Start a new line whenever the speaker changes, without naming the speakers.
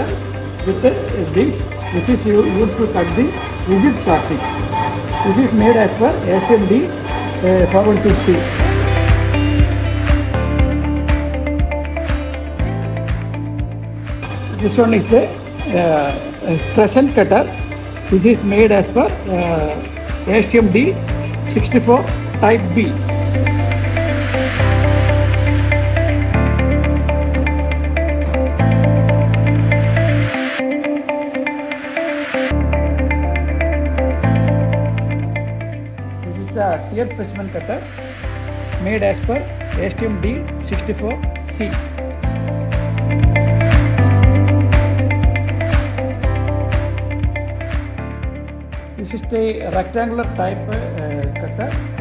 cutter with wings. This is used to cut the rigid plastic. This is made as per SMD 412C. This one is the crescent cutter. This is made as per SMD 64 type B. This is the tier specimen cutter made as per SMD 64C. This is the rectangular type cutter.